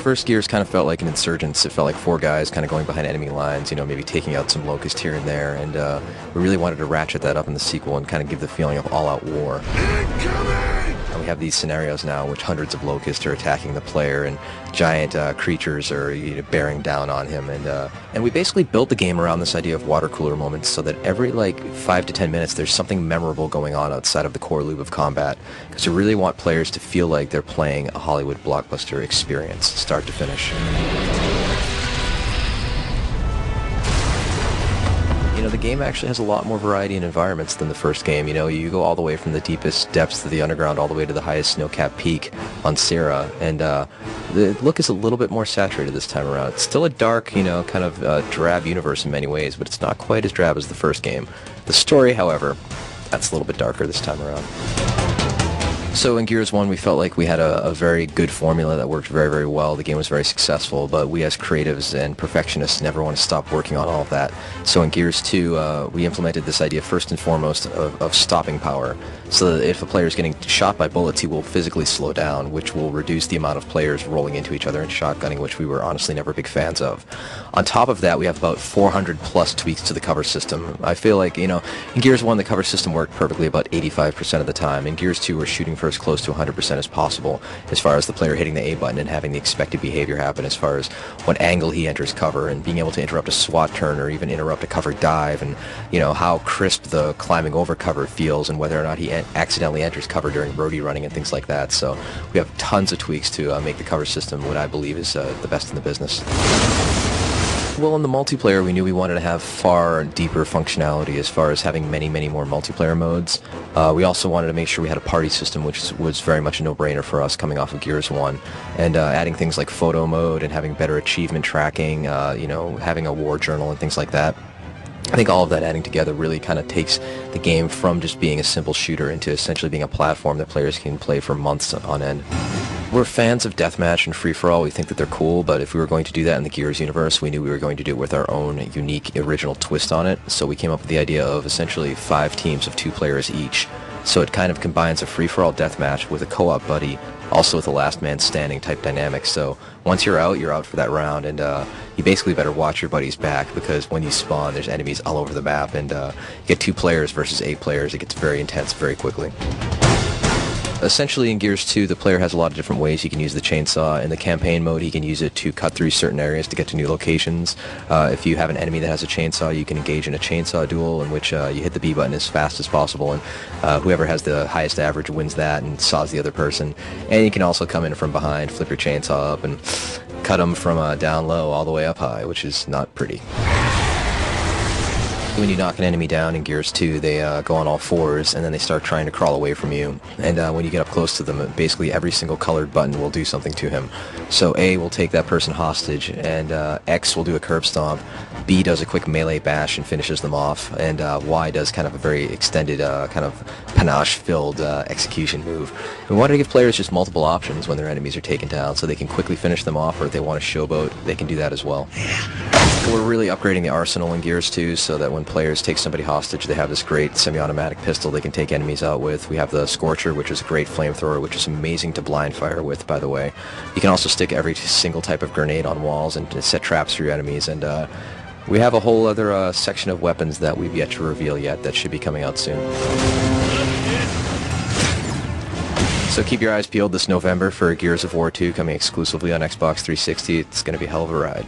first Gears kind of felt like an insurgence. It felt like four guys kind of going behind enemy lines, maybe taking out some locust here and there, and we really wanted to ratchet that up in the sequel and kind of give the feeling of all-out war. And we have these scenarios now in which hundreds of locusts are attacking the player, and giant creatures are bearing down on him, and we basically built the game around this idea of water cooler moments, so that every 5 to 10 minutes there's something memorable going on outside of the core loop of combat, because we really want players to feel like they're playing a Hollywood blockbuster experience, start to finish. The game actually has a lot more variety in environments than the first game. You go all the way from the deepest depths of the underground all the way to the highest snow-capped peak on Sierra, and the look is a little bit more saturated this time around. It's still a dark, kind of drab universe in many ways, but it's not quite as drab as the first game. The story, however, that's a little bit darker this time around. So in Gears 1, we felt like we had a very good formula that worked very, very well. The game was very successful, but we as creatives and perfectionists never want to stop working on all of that. So in Gears 2, we implemented this idea first and foremost of stopping power, so that if a player is getting shot by bullets, he will physically slow down, which will reduce the amount of players rolling into each other and shotgunning, which we were honestly never big fans of. On top of that, we have about 400 plus tweaks to the cover system. I feel like, in Gears 1, the cover system worked perfectly about 85% of the time. In Gears 2, we're shooting for as close to 100% as possible, as far as the player hitting the A button and having the expected behavior happen, as far as what angle he enters cover, and being able to interrupt a SWAT turn or even interrupt a cover dive, and how crisp the climbing over cover feels, and whether or not he accidentally enters cover during roadie running and things like that. So we have tons of tweaks to make the cover system what I believe is the best in the business. Well, in the multiplayer, we knew we wanted to have far deeper functionality as far as having many, many more multiplayer modes. We also wanted to make sure we had a party system, which was very much a no-brainer for us coming off of Gears 1. And adding things like photo mode and having better achievement tracking, having a war journal and things like that. I think all of that adding together really kind of takes the game from just being a simple shooter into essentially being a platform that players can play for months on end. We're fans of deathmatch and free-for-all. We think that they're cool, but if we were going to do that in the Gears universe, we knew we were going to do it with our own unique, original twist on it. So we came up with the idea of essentially 5 teams of 2 players each. So it kind of combines a free-for-all deathmatch with a co-op buddy, also with a last man standing type dynamic. So once you're out for that round, and you basically better watch your buddy's back, because when you spawn, there's enemies all over the map, and you get 2 players versus 8 players. It gets very intense very quickly. Essentially, in Gears 2, the player has a lot of different ways he can use the chainsaw. In the campaign mode, he can use it to cut through certain areas to get to new locations. If you have an enemy that has a chainsaw, you can engage in a chainsaw duel in which you hit the B button as fast as possible, and whoever has the highest average wins that and saws the other person. And you can also come in from behind, flip your chainsaw up, and cut them from down low all the way up high, which is not pretty. When you knock an enemy down in Gears 2, they go on all fours, and then they start trying to crawl away from you. And when you get up close to them, basically every single colored button will do something to him. So A will take that person hostage, and X will do a curb stomp, B does a quick melee bash and finishes them off, and Y does kind of a very extended, kind of panache-filled execution move. We wanted to give players just multiple options when their enemies are taken down, so they can quickly finish them off, or if they want to showboat, they can do that as well. We're really upgrading the arsenal in Gears 2 so that when players take somebody hostage, they have this great semi-automatic pistol they can take enemies out with. We have the Scorcher, which is a great flamethrower, which is amazing to blind fire with, by the way. You can also stick every single type of grenade on walls and set traps for your enemies, and we have a whole other section of weapons that we've yet to reveal yet that should be coming out soon. So keep your eyes peeled this November for Gears of War 2 coming exclusively on Xbox 360. It's going to be a hell of a ride.